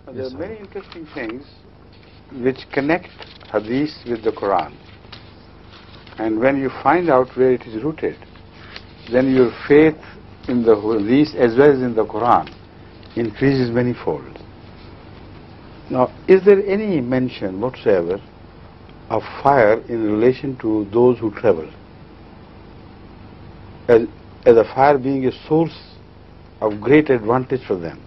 There are many interesting things which connect hadith with the Quran. And when you find out where it is rooted, then your faith in the hadith as well as in the Quran increases manifold. Now, is there any mention whatsoever of fire in relation to those who travel? As a fire being a source of great advantage for them.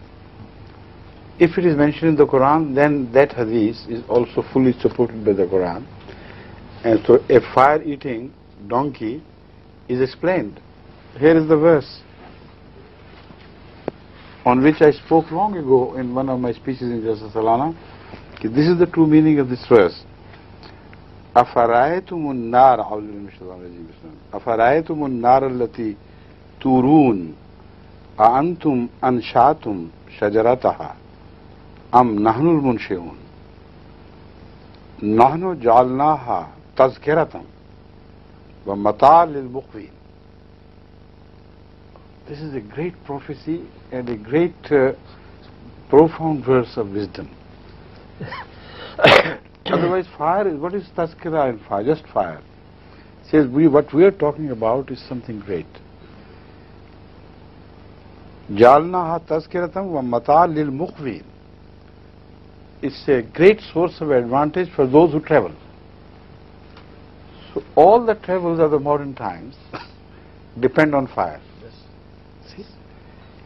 If it is mentioned in the Quran, then that hadith is also fully supported by the Quran. And so a fire-eating donkey is explained. Here is the verse on which I spoke long ago in one of my speeches in Jalsa Salana. This is the true meaning of this verse. أَفَرَأَيْتُمُ النَّارَ أَفَرَأَيْتُمُ النَّارَ الَّتِي تُورُونَ أَأَنْتُمْ أَنْشَأْتُمْ شَجَرَتَهَا أَمْ نَحْنُ الْمُنْشِئُونَ نَحْنُ جَعَلْنَاهَا تَذْكِرَةً وَمَتَاعًا لِلْمُقْوِينَ. This is a great prophecy and a great profound verse of wisdom. Otherwise, fire is, what is tazkira in fire? Just fire. It says what we are talking about is something great. جَعَلْنَاهَا تَذْكِرَةً وَمَتَاعًا لِلْمُقْوِينَ. It's a great source of advantage for those who travel. So all the travels of the modern times depend on fire. Yes. See?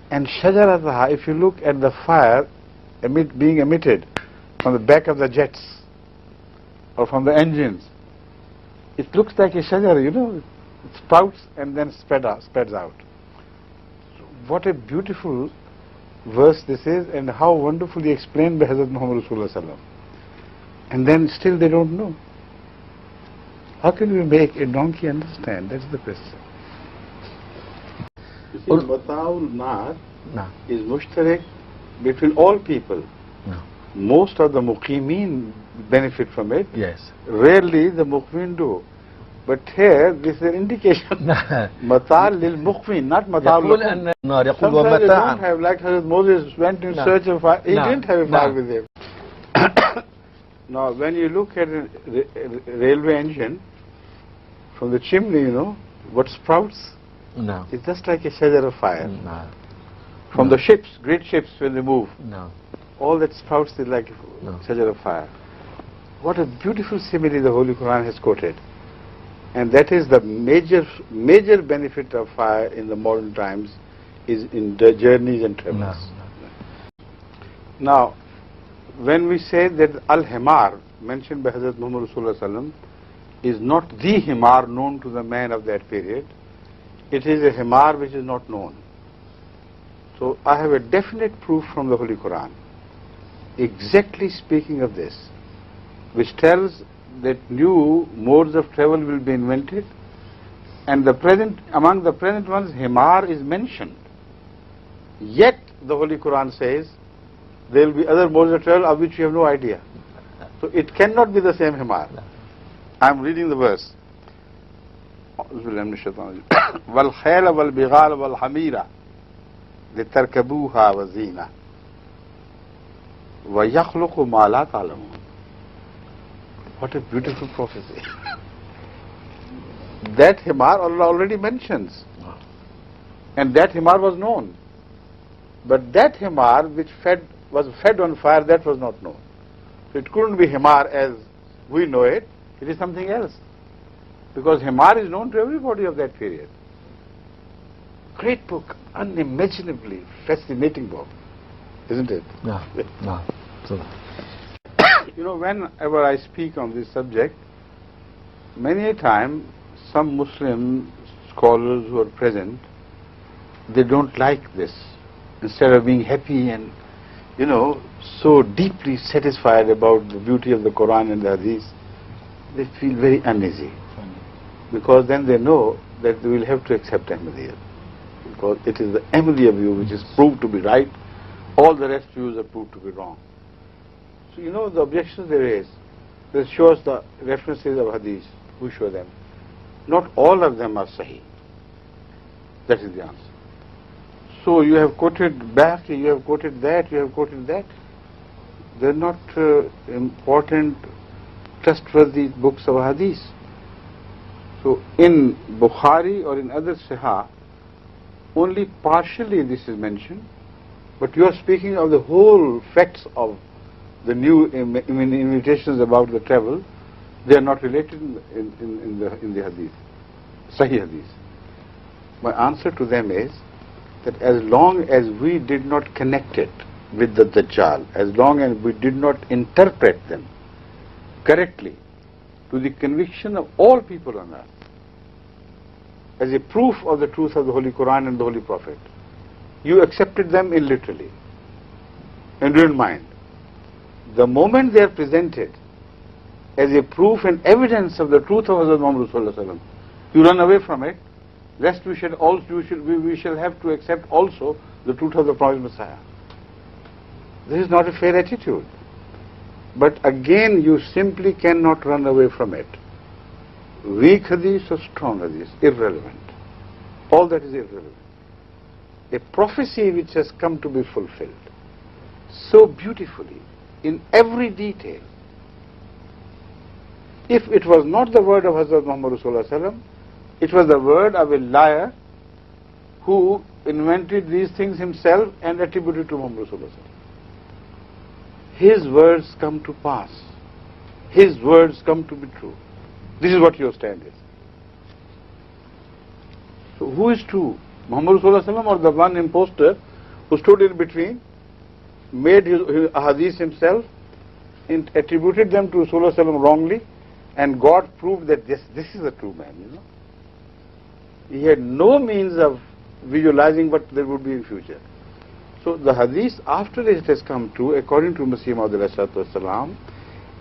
And shajarataha, if you look at the fire being emitted from the back of the jets or from the engines, it looks like a shajar, you know, it sprouts and then spreads out. So what a beautiful verse this is, and how wonderfully explained by Hazrat Muhammad Rasulullah Sallam. And then still they don't know. How can we make a donkey understand? That's the question. You see, Mata'ul Nar is mushtarak between all people. No. Most of the muqimeen benefit from it. Yes. Rarely the muqimeen do. But here, this is an indication. Mata' lil muqmin, not mata' lil muqmin. Sometimes they don't have, like Hazrat Moses went in search of fire. He didn't have a fire with him. Now, when you look at a railway engine, from the chimney, you know, what sprouts? No. It's just like a shajar of fire. No. From the ships, great ships, when they move, no, all that sprouts is like a shajar of fire. What a beautiful simile the Holy Quran has quoted. And that is the major benefit of fire in the modern times is in the journeys and travels. Now, when we say that Al-Himar, mentioned by Hazrat Muhammad Rasulullah Sallam, is not the Himar known to the man of that period, it is a Himar which is not known. So I have a definite proof from the Holy Quran, exactly speaking of this, which tells that new modes of travel will be invented, and among the present ones, Himar is mentioned. Yet the Holy Quran says there will be other modes of travel of which you have no idea. So it cannot be the same Himar. I am reading the verse. وَالْخَيْلَ وَالْبِغَالَ وَالْحَمِيرَ لِتَرْكَبُوهَا وَزِينَةً وَيَخْلُقُ مَا لَا تَعْلَمُونَ. What a beautiful prophecy. That Himar Allah already mentions. And that Himar was known. But that Himar which was fed on fire, that was not known. So it couldn't be Himar as we know it. It is something else. Because Himar is known to everybody of that period. Great book, unimaginably fascinating book, isn't it? No. So. You know, whenever I speak on this subject, many a time some Muslim scholars who are present, they don't like this. Instead of being happy and, you know, so deeply satisfied about the beauty of the Quran and the Hadith, they feel very uneasy. Because then they know that they will have to accept Ahmadiyya. Because it is the Ahmadiyya view which is proved to be right, all the rest views are proved to be wrong. So you know the objections they raise. They show us the references of Hadith. We show them. Not all of them are Sahih. That is the answer. So you have quoted Baqi, you have quoted that, you have quoted that. They're not important, trustworthy books of hadith. So in Bukhari or in other Sahih, only partially this is mentioned, but you are speaking of the whole facts of the new invitations about the travel. They are not related in the hadith, Sahih hadith. My answer to them is that as long as we did not connect it with the Dajjal, as long as we did not interpret them correctly to the conviction of all people on earth, as a proof of the truth of the Holy Quran and the Holy Prophet, you accepted them in literally and didn't mind. The moment they are presented as a proof and evidence of the truth of Hazrat Muhammad Sallallahu Alaihi Wasallam, you run away from it, lest we shall have to accept also the truth of the promised Messiah. This is not a fair attitude. But again, you simply cannot run away from it. Weak hadith or strong hadith, irrelevant. All that is irrelevant. A prophecy which has come to be fulfilled so beautifully in every detail. If it was not the word of Hazrat Muhammad Sallallahu Alaihi Wasallam, it was the word of a liar who invented these things himself and attributed to Muhammad Sallallahu Alaihi Wasallam. His words come to pass. His words come to be true. This is what your stand is. So who is true? Muhammad Sallallahu Alaihi Wasallam or the one impostor who stood in between, made his hadith himself, and attributed them to Sallallahu Alaihi Wasallam wrongly, and God proved that this is the true man, you know. He had no means of visualizing what there would be in future. So the hadith, after it has come true, according to Masih Maud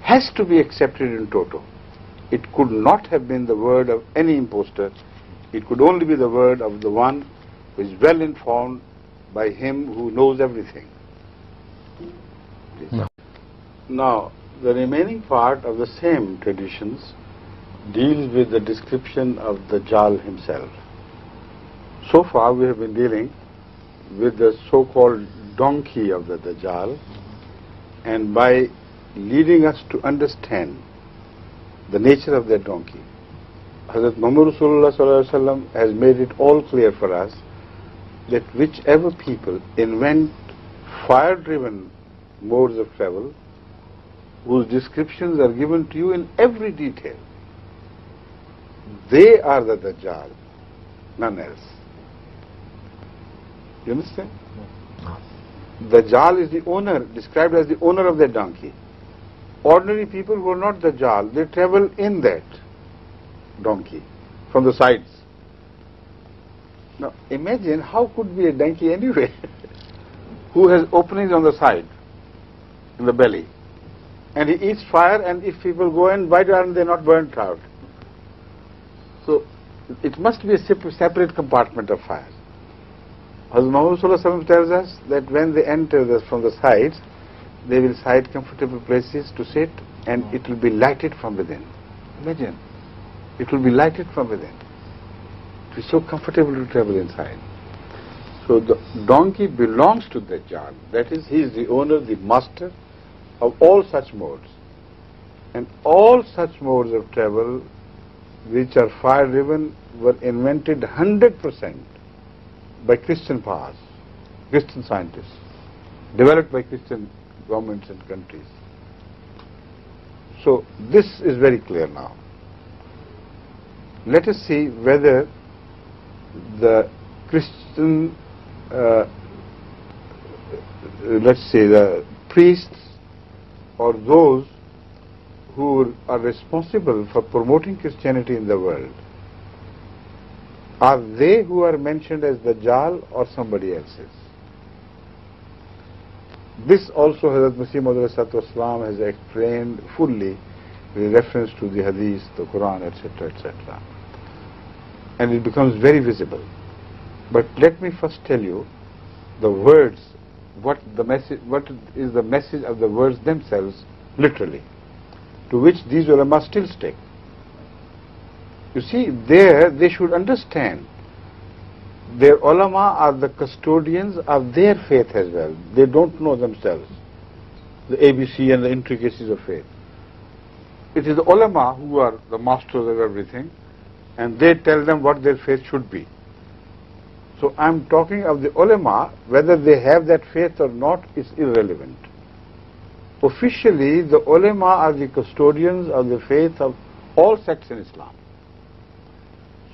has to be accepted in toto. It could not have been the word of any impostor. It could only be the word of the one who is well informed by him who knows everything. No. Now, the remaining part of the same traditions deals with the description of the Dajjal himself. So far we have been dealing with the so-called donkey of the Dajjal, and by leading us to understand the nature of that donkey, Hazrat Muhammad Sallallahu Alaihi Wasallam has made it all clear for us that whichever people invent fire-driven modes of travel, whose descriptions are given to you in every detail, they are the Dajjal, none else. You understand? No. Dajjal is the owner, described as the owner of that donkey. Ordinary people who are not Dajjal, they travel in that donkey from the sides. Now imagine how could be a donkey anyway who has openings on the side, in the belly, and he eats fire, and if people go and bite it, they are not burnt out. So it must be a separate compartment of fire. Hazrat Muhammad Sallallahu Alaihi Wasallam tells us that when they enter from the sides, they will find comfortable places to sit, and it will be lighted from within. Imagine, it will be lighted from within. It is so comfortable to travel inside. So the donkey belongs to the Dajjal. That is, he is the owner, the master of all such modes. And all such modes of travel which are fire-driven were invented 100% by Christian powers, Christian scientists, developed by Christian governments and countries. So this is very clear now. Let us see whether the Christian, let's say the priests or those who are responsible for promoting Christianity in the world, are they who are mentioned as Dajjal or somebody else's? This also Hazrat Masih Maud has explained fully with reference to the hadith, the Quran, etc., etc. And it becomes very visible. But let me first tell you the words, what is the message of the words themselves, literally, to which these ulama still stick. You see, there they should understand their ulama are the custodians of their faith as well. They don't know themselves. the ABC and the intricacies of faith. It is the ulama who are the masters of everything, and they tell them what their faith should be. So I'm talking of the ulama, whether they have that faith or not is irrelevant. Officially, the ulama are the custodians of the faith of all sects in Islam.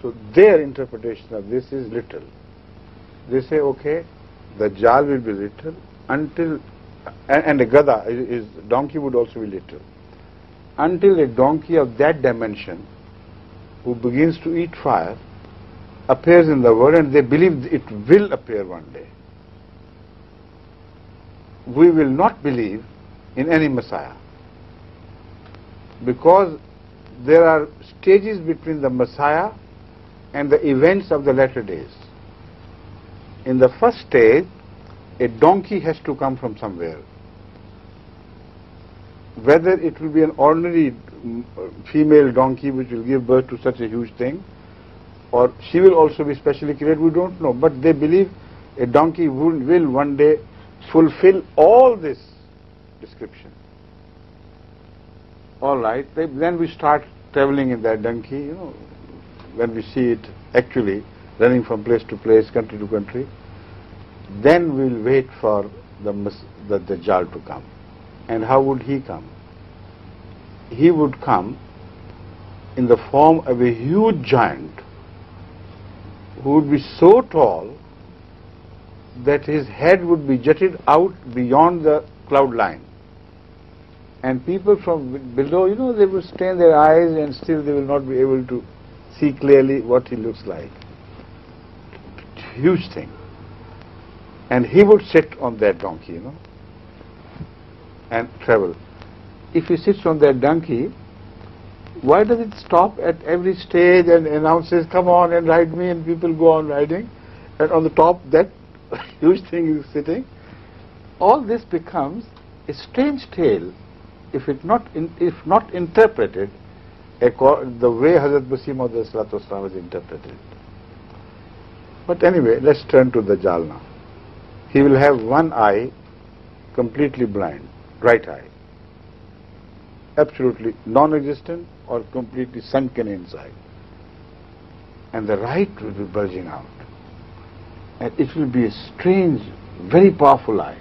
So their interpretation of this is little. They say, okay, the dajjal will be little until, and a gada, is donkey would also be little, until a donkey of that dimension who begins to eat fire appears in the world, and they believe it will appear one day. We will not believe in any Messiah, because there are stages between the Messiah and the events of the latter days. In the first stage, a donkey has to come from somewhere. Whether it will be an ordinary female donkey which will give birth to such a huge thing, or she will also be specially created, we don't know. But they believe a donkey will one day fulfill all this description. All right, then we start traveling in that donkey, when we see it actually running from place to place, country to country. Then we'll wait for the dajjal to come. And how would he come? He would come in the form of a huge giant who would be so tall that his head would be jutted out beyond the cloud line. And people from below, they will strain their eyes and still they will not be able to see clearly what he looks like. Huge thing. And he would sit on that donkey, and travel. If he sits on that donkey, why does it stop at every stage and announces, come on and ride me, and people go on riding, and on the top that huge thing is sitting? All this becomes a strange tale if not interpreted the way Hazrat Masih Maud was interpreted. But anyway, let's turn to the Dajjal now. He will have one eye completely blind, right eye, absolutely non-existent or completely sunken inside, and the right will be bulging out, and it will be a strange, very powerful eye.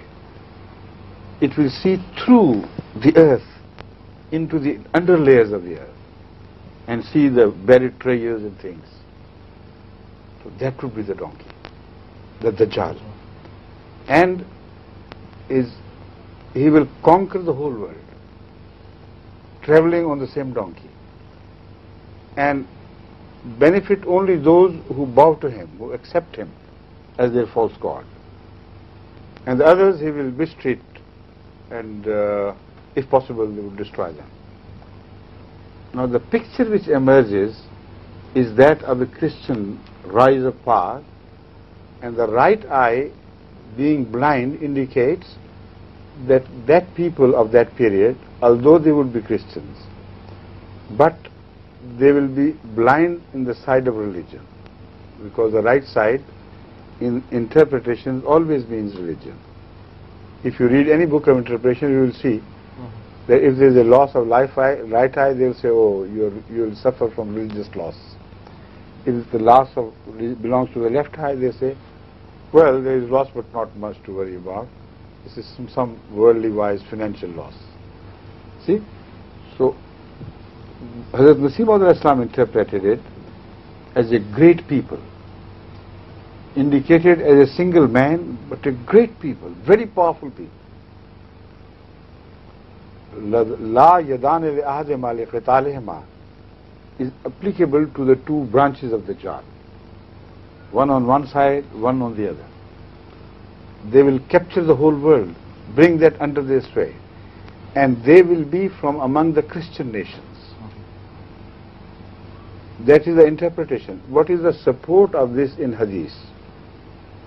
It will see through the earth into the underlayers of the earth and see the buried treasures and things. So that would be the donkey, the Dajjal. And he will conquer the whole world, traveling on the same donkey, and benefit only those who bow to him, who accept him as their false god. And the others he will mistreat, and if possible they will destroy them. Now the picture which emerges is that of a Christian rise of power, and the right eye being blind indicates that people of that period, although they would be Christians, but they will be blind in the side of religion, because the right side in interpretation always means religion. If you read any book of interpretation, you will see that if there is a loss of right eye, they will say, oh, you will suffer from religious loss. If the loss belongs to the left eye, they say, well, there is loss but not much to worry about. This is some worldly wise financial loss. See? So, Hazrat Masih Maud interpreted it as a great people, indicated as a single man, but a great people, very powerful people. La yadane li ahad ma li qitalihima is applicable to the two branches of the Dajjal. One on one side, one on the other. They will capture the whole world, bring that under their sway, and they will be from among the Christian nations. That is the interpretation. What is the support of this in hadith?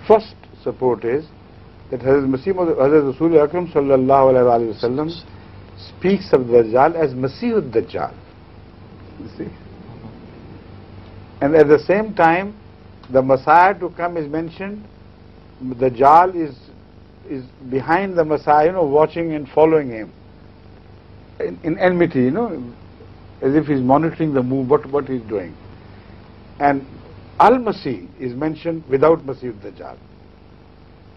First support is that Hazrat Rasul Akram sallallahu alaihi wasallam speaks of the Dajjal as Masih ad-Dajjal. You see? And at the same time, the Messiah to come is mentioned. The Dajjal is is behind the Messiah, watching and following him in enmity, as if he's monitoring the move, what he's doing. And Al-Masih is mentioned without Masih ad-Dajjal.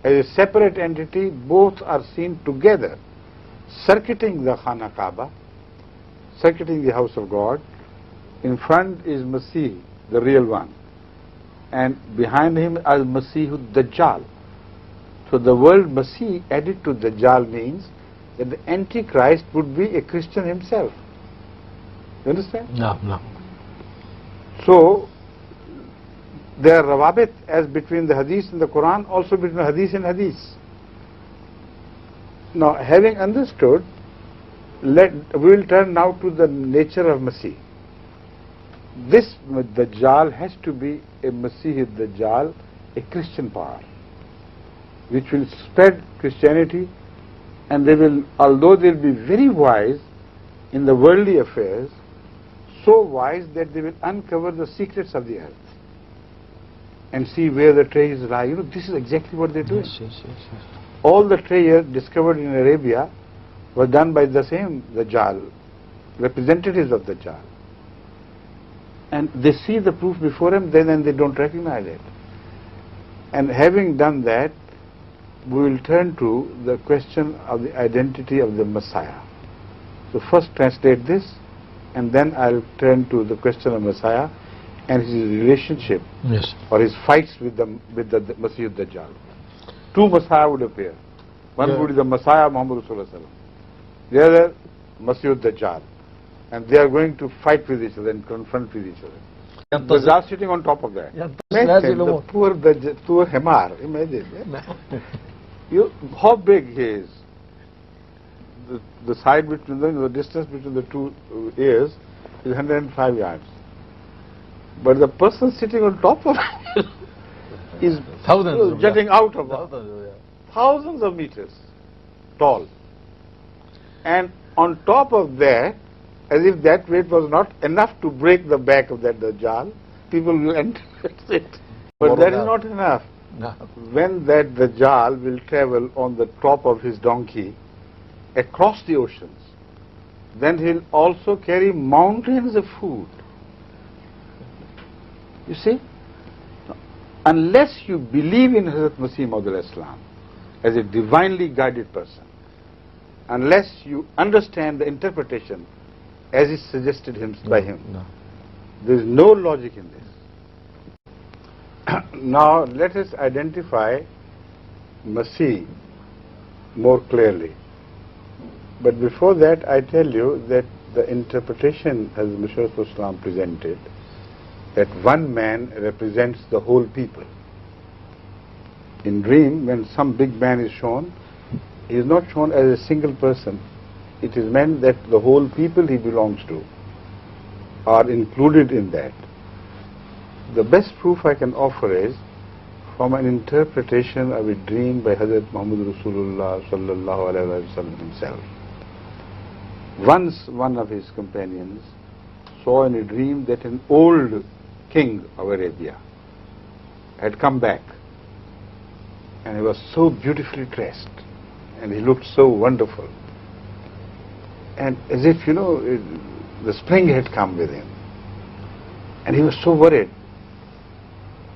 As a separate entity, both are seen together, circuiting the Khana Kaaba, circuiting the house of God. In front is Masih, the real one, and behind him is Masih ad-Dajjal. So the word Masih added to Dajjal means that the Antichrist would be a Christian himself. You understand? No. So there are rawabit as between the hadith and the Quran, also between hadith and hadith. Now, having understood, we will turn now to the nature of Masih. This Dajjal has to be a Masih Dajjal, a Christian power, which will spread Christianity, and they will, although they will be very wise in the worldly affairs, so wise that they will uncover the secrets of the earth and see where the treasures lie. This is exactly what they're doing. Yes. All the treasures discovered in Arabia were done by the same Dajjal, representatives of Dajjal. And they see the proof before them, then they don't recognize it. And having done that, we will turn to the question of the identity of the Messiah. So first translate this, and then I'll turn to the question of Messiah and his relationship, Yes. or his fights with the Masih ad-Dajjal. Two Messiah would appear. One would be the Messiah Muhammad Rasulullah, the other Masih ad-Dajjal, and they are going to fight with each other and confront with each other. Dajjal sitting on top of that. Imagine the poor Hemar. Imagine. How big he is. The side between them, the distance between the two ears is 105 yards. But the person sitting on top of it is Thousands jutting out of thousands of meters tall. And on top of that, as if that weight was not enough to break the back of that Dajjal, people will enter it. But that is not enough. No. When that Dajjal will travel on the top of his donkey across the oceans, then he'll also carry mountains of food. You see? Unless you believe in Hazrat Masih Maud Islam as a divinely guided person, unless you understand the interpretation as is suggested by him, there is no logic in this. Now let us identify Masih more clearly. But before that, I tell you that the interpretation as Masih Islam presented, that one man represents the whole people. In dream, when some big man is shown, he is not shown as a single person. It is meant that the whole people he belongs to are included in that. The best proof I can offer is from an interpretation of a dream by Hazrat Muhammad Rasulullah sallallahu alaihi wasallam himself. Once one of his companions saw in a dream that an old king of Arabia had come back, and he was so beautifully dressed and he looked so wonderful, and as if the spring had come with him, and he was so worried.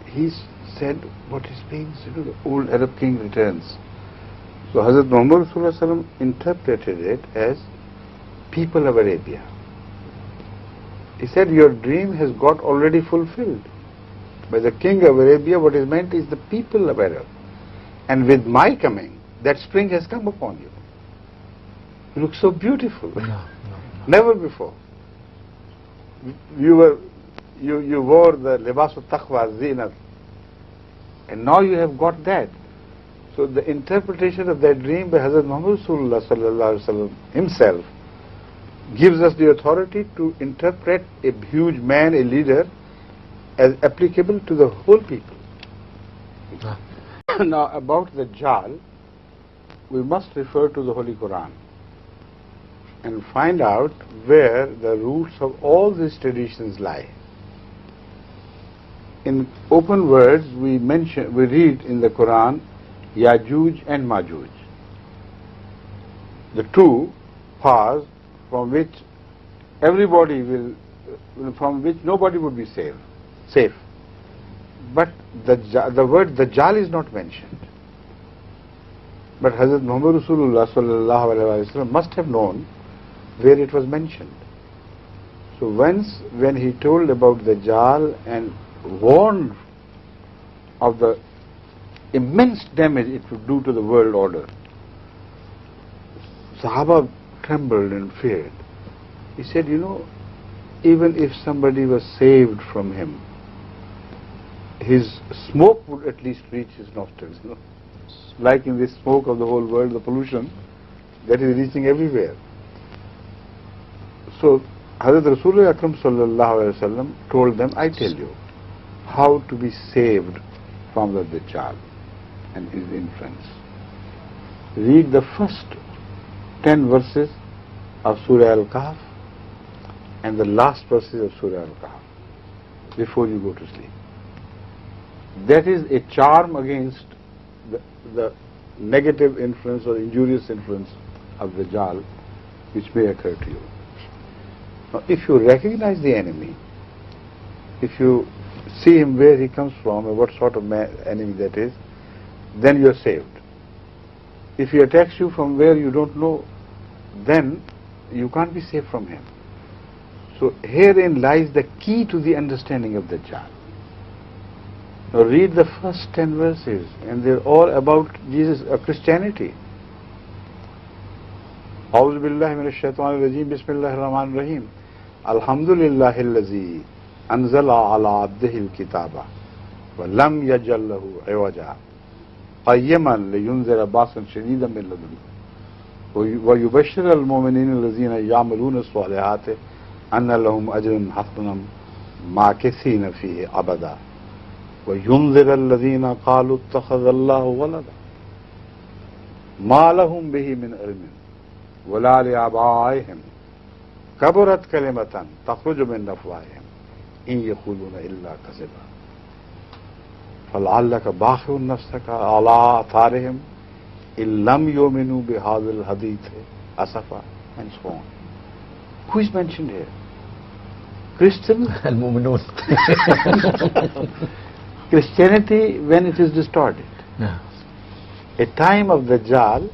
He said, what is being said? The old Arab king returns. So Hazrat Muhammad Rasulullah interpreted it as people of Arabia. He said, your dream has got already fulfilled. By the king of Arabia, what is meant is the people of Arab. And with my coming, that spring has come upon you. You look so beautiful. Never before. You wore the libas al-taqwa, zinat, and now you have got that. So the interpretation of that dream by Hazrat Muhammad Rasulullah sallallahu alaihi wasallam himself gives us the authority to interpret a huge man, a leader, as applicable to the whole people. Now about the Dajjal, we must refer to the Holy Quran and find out where the roots of all these traditions lie. In open words, we read in the Quran Yajuj and Majuj. The two paths from which everybody from which nobody would be safe. But the word Dajjal is not mentioned. But Hazrat Muhammad Rasulullah sallallahu alaihi wasallam must have known where it was mentioned. So when he told about Dajjal and warned of the immense damage it would do to the world order, Sahaba trembled and feared. He said, even if somebody was saved from him, his smoke would at least reach his nostrils. Like in this smoke of the whole world, the pollution that is reaching everywhere. So Hazrat Rasulullah Akram sallallahu alaihi wasallam told them, I tell you how to be saved from the Dajjal and his influence. Read the first 10 verses of Surah Al-Kahf and the last verses of Surah Al-Kahf before you go to sleep. That is a charm against the negative influence or injurious influence of Dajjal which may occur to you. Now, if you recognize the enemy, if you see him where he comes from and what sort of enemy that is, then you are saved. If he attacks you from where you don't know, then you can't be safe from him. So herein lies the key to the understanding of Dajjal. Now read the first 10 verses and they're all about Jesus, Christianity. أعوذ بالله من الشيطان الرجيم بسم الله الرحمن الرحيم الحمد لله الذي أنزل على عبده الكتاب ولم يجعل له عوجا قيما لينذر بأسا شديدا من لدنه ويبشر المؤمنين الذين يعملون الصالحات أن لهم أجرا حسنا ماكثين فيه أبدا وينذر الذين قالوا اتخذ الله ولدا ما لهم به من علم ولا لآبائهم كبرت كلمة تخرج من أفواههم إن يقولون إلا كذبا فلعلك باخع نفسك على آثارهم إن لم يؤمنوا بهذا الحديث أسفا, and so on. Who is mentioned here? Christians? المؤمنون. Christianity when it is distorted. Yeah. A time of Dajjal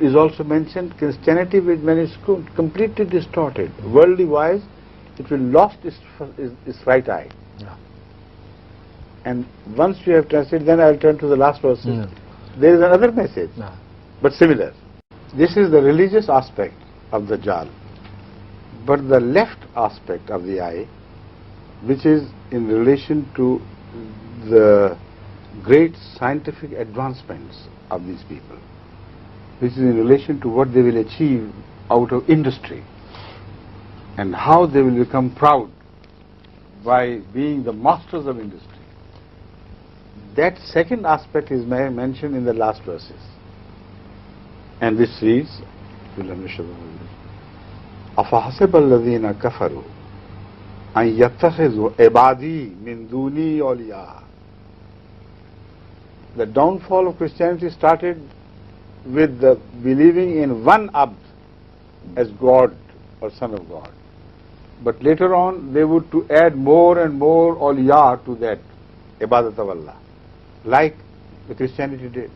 is also mentioned. Christianity when it's completely distorted, worldly wise, it will lost its right eye. Yeah. And once you have translated, then I'll turn to the last verse. Yeah. There is another message, Yeah. but similar. This is the religious aspect of Dajjal. But the left aspect of the eye, which is in relation to the great scientific advancements of these people, which is in relation to what they will achieve out of industry and how they will become proud by being the masters of industry. That second aspect is mentioned in the last verses. And this reads, أَفَحَسِبَ الَّذِينَ كَفَرُوا أَن يَتَّخِذُوا عِبَادِي مِن دُونِي أَوْلِيَاءَ. The downfall of Christianity started with the believing in one Abd as God or Son of God. But later on they would to add more and more awliya to that ibadat of Allah, like the Christianity did.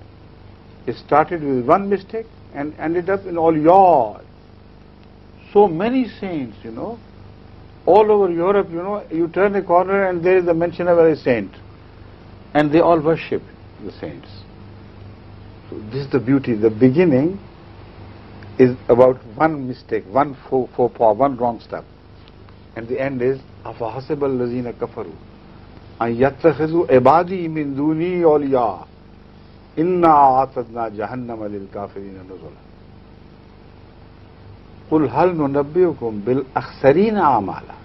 It started with one mistake and ended up in awliya. So many saints, all over Europe, you turn a corner and there is the mention of a saint. And they all worship the saints. So this is the beauty. The beginning is about one mistake, one faux pas, one wrong step. And the end is, أَفَحَسِبَ الَّذِينَ كَفَرُوا أَن يَتَّخِذُوا عِبَادِي مِن دُونِي أَوْلِيَاءَ إِنَّا أَعْتَدْنَا جَهَنَّمَ لِلْكَافِرِينَ نُزُلًا قُلْ هَلْ نُنَبِّئُكُمْ بِالْأَخْسَرِينَ أَعْمَالًا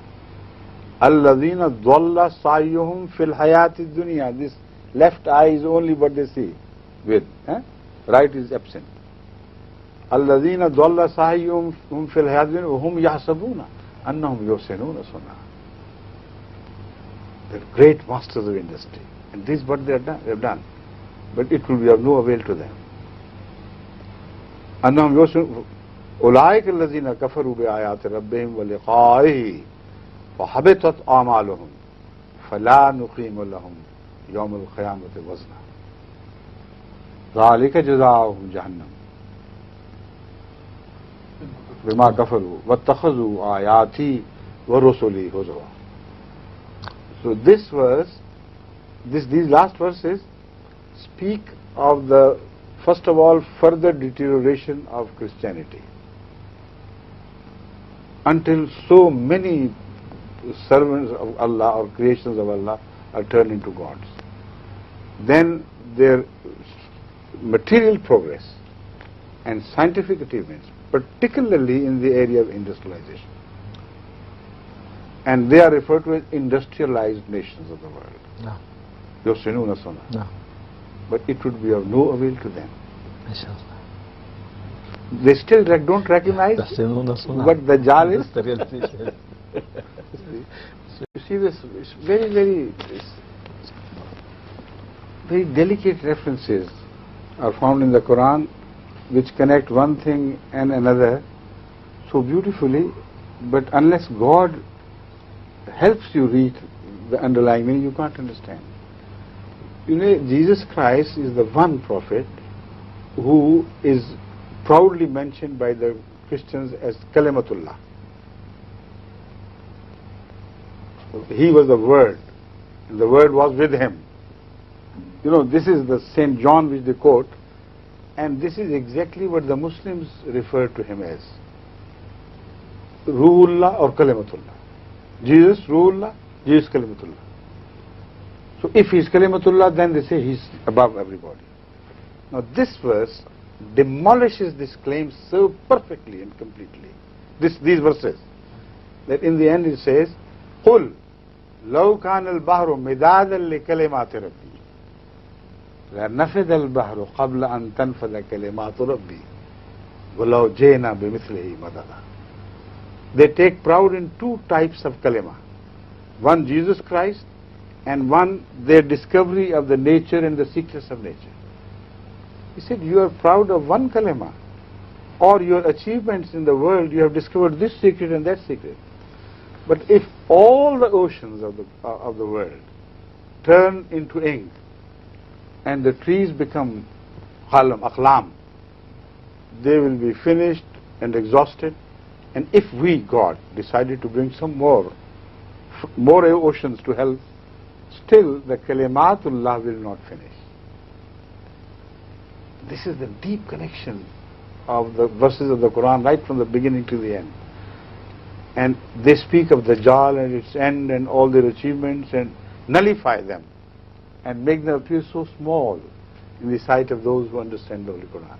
الَّذِينَ ضَلَّ سَعْيُهُمْ فِي الْحَيَاةِ الدُّنْيَا. This left eye is only what they see with, right is absent. الَّذِينَ ضَلَّ سَعْيُهُمْ فِي الْحَيَاةِ الدُّنْيَا وَهُمْ يَحْسَبُونَ أَنَّهُمْ يُحْسِنُونَ صُنْعًا. They're great masters of industry. And this is what they have done. but it will be of no avail to them. أنهم يوسف أولئك الذين كفروا بآيات ربهم ولقائه وحبطت أعمالهم فلا نقيم لهم يوم القيامة وزنا ذلك جزاؤهم جهنم بما كفروا واتخذوا آياتي ورسلي هزوا. So this verse, these last verses speak of the, first of all, further deterioration of Christianity, until so many servants of Allah or creations of Allah are turned into gods. Then their material progress and scientific achievements, particularly in the area of industrialization. And they are referred to as industrialized nations of the world. No. يُحْسِنُونَ صُنْعًا. No. But it would be of no avail to them. Inshallah. They still don't recognize what Dajjal is. That's the realization. You see this, it's very delicate references are found in the Quran which connect one thing and another so beautifully, but unless God helps you read the underlying meaning, you can't understand. You know, Jesus Christ is the one prophet who is proudly mentioned by the Christians as Kalimatullah. He was the Word, and the Word was with him. You know, this is the St. John which they quote, and this is exactly what the Muslims refer to him as. Ruhullah or Kalimatullah. Jesus, Ruhullah, Jesus, Kalimatullah. So if he's Kalimatullah, then they say he's above everybody. Now this verse demolishes this claim so perfectly and completely. These verses, that in the end it says, قُلْ لَوْ كَانَ الْبَحْرُ مِدَادًا لِكَلِمَاتِ رَبِّي لَنَفِدَ الْبَحْرُ قَبْلَ أَن تَنْفَدَ كَلِمَاتُ رَبِّي وَلَوْ جِئْنَا بِمِثْلِهِ مَدَدًا. They take pride in two types of kalima. One, Jesus Christ, and one, their discovery of the nature and the secrets of nature. He said, you are proud of one kalima, or your achievements in the world, you have discovered this secret and that secret. But if all the oceans of the world turn into ink, and the trees become aqlam, they will be finished and exhausted. And if we, God, decided to bring some more oceans to help, still the kalimatullah will not finish. This is the deep connection of the verses of the Quran right from the beginning to the end. And they speak of Dajjal and its end and all their achievements and nullify them and make them appear so small in the sight of those who understand the Holy Quran.